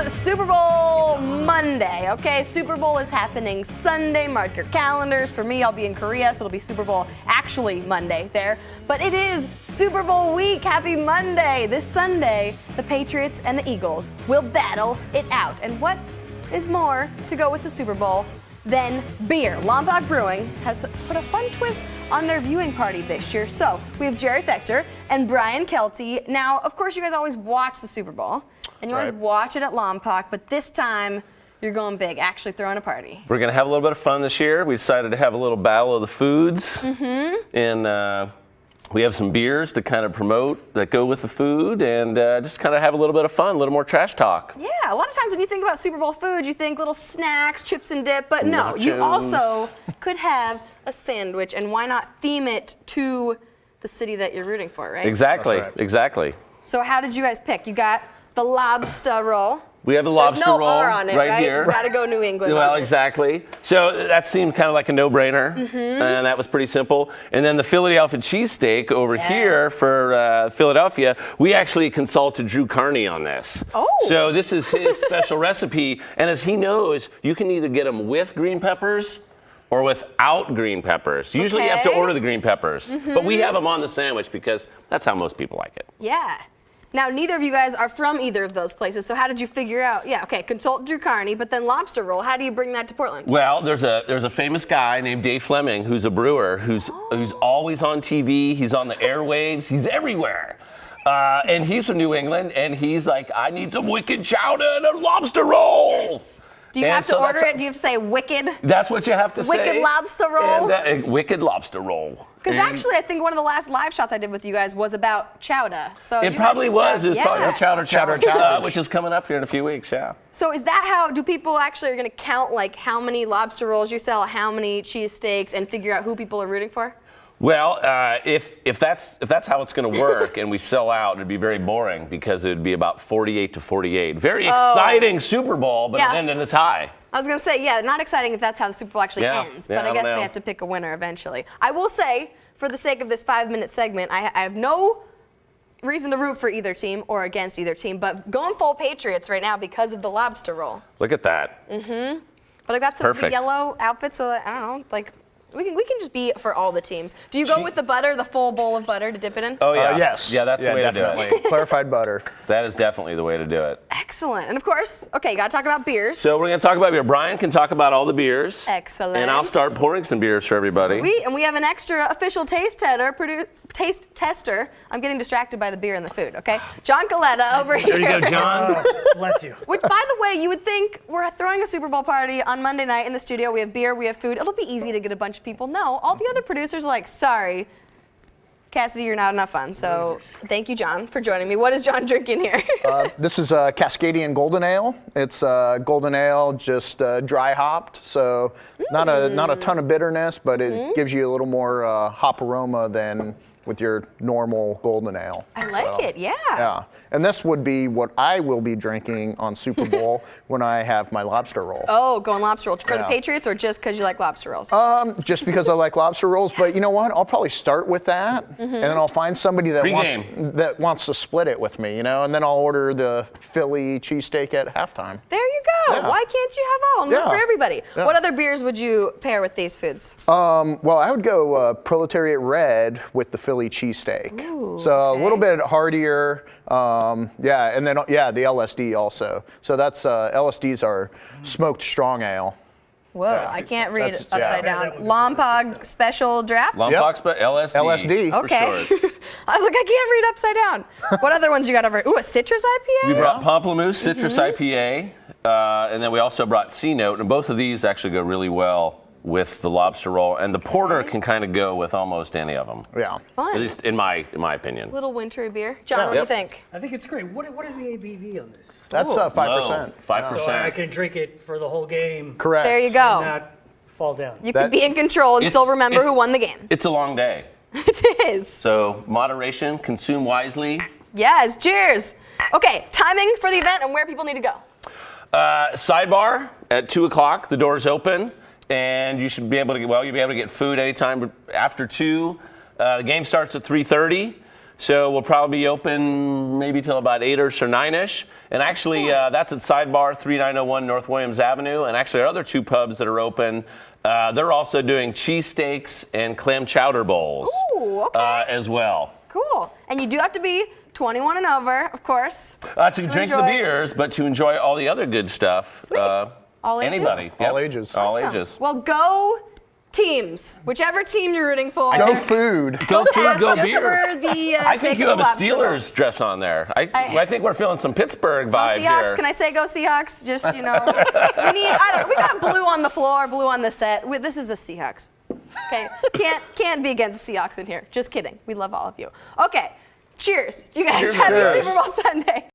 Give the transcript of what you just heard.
Super Bowl Monday, okay? Super Bowl is happening Sunday. Mark your calendars. For me, I'll be in Korea, so it'll be Super Bowl actually Monday there. But it is Super Bowl week. Happy Monday. This Sunday, the Patriots and the Eagles will battle it out. And what is more to go with the Super Bowl than beer? Lompoc Brewing has put a fun twist on their viewing party this year. So we have Jerry Thector and Brian Kelty. Now, of course, you guys always watch the Super Bowl, and you always watch it at Lompoc, but this time you're going big, actually throwing a party. We're going to have a little bit of fun this year. We decided to have a little battle of the foods. And we have some beers to kind of promote that go with the food, and just kind of have a little bit of fun, a little more trash talk. Yeah, a lot of times when you think about Super Bowl food, you think little snacks, chips and dip, but no, Nachos. you also could have a sandwich, and why not theme it to the city that you're rooting for, right? Exactly, That's right. exactly. So how did you guys pick? You got the Lobster Roll. We have the Lobster There's no Roll R on it, right? here. Gotta go New England. Well, on it. exactly. So that seemed kind of like a no-brainer, and that was pretty simple. And then the Philadelphia Cheesesteak over here for Philadelphia, we actually consulted Drew Carney on this. Oh. So this is his special recipe, and as he knows, you can either get them with green peppers or without green peppers. Usually you have to Okay. order the green peppers, but we have them on the sandwich because that's how most people like it. Yeah. Now, neither of you guys are from either of those places, so how did you figure out? Yeah, okay, consult Drew Carney, but then Lobster Roll, how do you bring that to Portland? Well, there's a famous guy named Dave Fleming who's a brewer who's always on TV. He's on the airwaves. He's everywhere. And he's from New England, and he's like, I need some wicked chowder and a lobster roll. Do you And have to so order that's- it? Do you have to say wicked? That's what you have to say. Wicked lobster roll? And, wicked lobster roll. Because And actually, I think one of the last live shots I did with you guys was about chowder. So it you probably guys was. just It was probably a chowder challenge. which is coming up here in a few weeks, yeah. So is that how, do people actually are going to count like how many lobster rolls you sell, how many cheesesteaks, and figure out who people are rooting for? Well, if that's how it's going to work and we sell out, it'd be very boring because it would be about 48 to 48. Very exciting Super Bowl, but Yeah. it ended as high. I was going to say, yeah, not exciting if that's how the Super Bowl actually Yeah. ends, Yeah, but I I guess don't know. they have to pick a winner eventually. I will say, for the sake of this 5-minute segment, I have no reason to root for either team or against either team, but going full Patriots right now because of the lobster roll. Look at that. But I've got some Perfect. yellow outfits, so I don't know, like, we can just be for all the teams. Do you go with the butter, the full bowl of butter to dip it in? Oh, yeah. Yes. Yeah, that's the way to definitely. do it. Clarified butter. That is definitely the way to do it. Excellent. And of course, okay, you got to talk about beers. So we're going to talk about beer. Brian can talk about all the beers. Excellent. And I'll start pouring some beers for everybody. Sweet, and we have an extra official taste tester. I'm getting distracted by the beer and the food, okay? John Caleta over here. There you go, John. Bless you. Which, by the way, you would think we're throwing a Super Bowl party on Monday night in the studio. We have beer, we have food. It'll be easy to get a bunch of people. No, all the other producers are like, sorry, Cassidy, you're not enough fun. So thank you, John, for joining me. What is John drinking here? This is Cascadian Golden Ale. It's golden ale, just dry hopped, so not a ton of bitterness, but it gives you a little more hop aroma than with your normal golden ale. I like it, yeah. Yeah, and this would be what I will be drinking on Super Bowl when I have my lobster roll. Oh, going lobster roll. For the Yeah. Patriots or just because you like lobster rolls? Just because I like lobster rolls, but you know what? I'll probably start with that, and then I'll find somebody that wants to split it with me, you know, and then I'll order the Philly cheesesteak at halftime. There you go. Yeah. Why can't you have all and root Yeah. for everybody? Yeah. What other beers would you pair with these foods? Well, I would go Proletariat Red with the Philly cheesesteak. So a little bit heartier, yeah, and then the LSD also. So that's LSDs are smoked strong ale. Whoa, I can't read That's- upside yeah. down. Lompog special draft? Lompoc, but LSD. LSD. for Okay. short. I was like, I can't read upside down. What other ones you got over? Ooh, a citrus IPA? We brought Pamplemousse Citrus IPA, and then we also brought C-Note, and both of these actually go really well with the lobster roll, and the porter can kind of go with almost any of them. Yeah. Fun. At least in my opinion. Little wintry beer. John, what do you Yep. think? I think it's great. What is the ABV on this? That's 5%. Low, 5%. So I can drink it for the whole game Correct. There you and go. not fall down. You could be in control and It's- still remember who won the game. It's a long day. It is. So moderation, consume wisely. Yes, cheers. Okay, timing for the event and where people need to go. Sidebar at 2 o'clock, the doors open, and you should be able to get, you'll be able to get food anytime after 2. The game starts at 3:30. So we'll probably be open maybe till about 8-ish or 9-ish. And actually, that's at Sidebar 3901 North Williams Avenue. And actually, our other 2 pubs that are open, they're also doing cheesesteaks and clam chowder bowls. Ooh, okay. As well. Cool. And you do have to be 21 and over, of course. To drink the enjoy. beers, but to enjoy all the other good stuff. Sweet. All ages? Anybody. All Yep. ages. All Awesome. ages. Well, go teams. Whichever team you're rooting for. Go food. Go food, Pats, go just beer. for the, I think sake you of have a the Lobster Roll. Steelers dress on there. I think we're feeling some Pittsburgh Go vibes Seahawks. here. Can I say go Seahawks? Just, we got blue on the floor, blue on the set. This is a Seahawks. Okay, can't be against the Seahawks in here. Just kidding. We love all of you. Okay, cheers. You guys Cheers. happy Cheers. Super Bowl Sunday.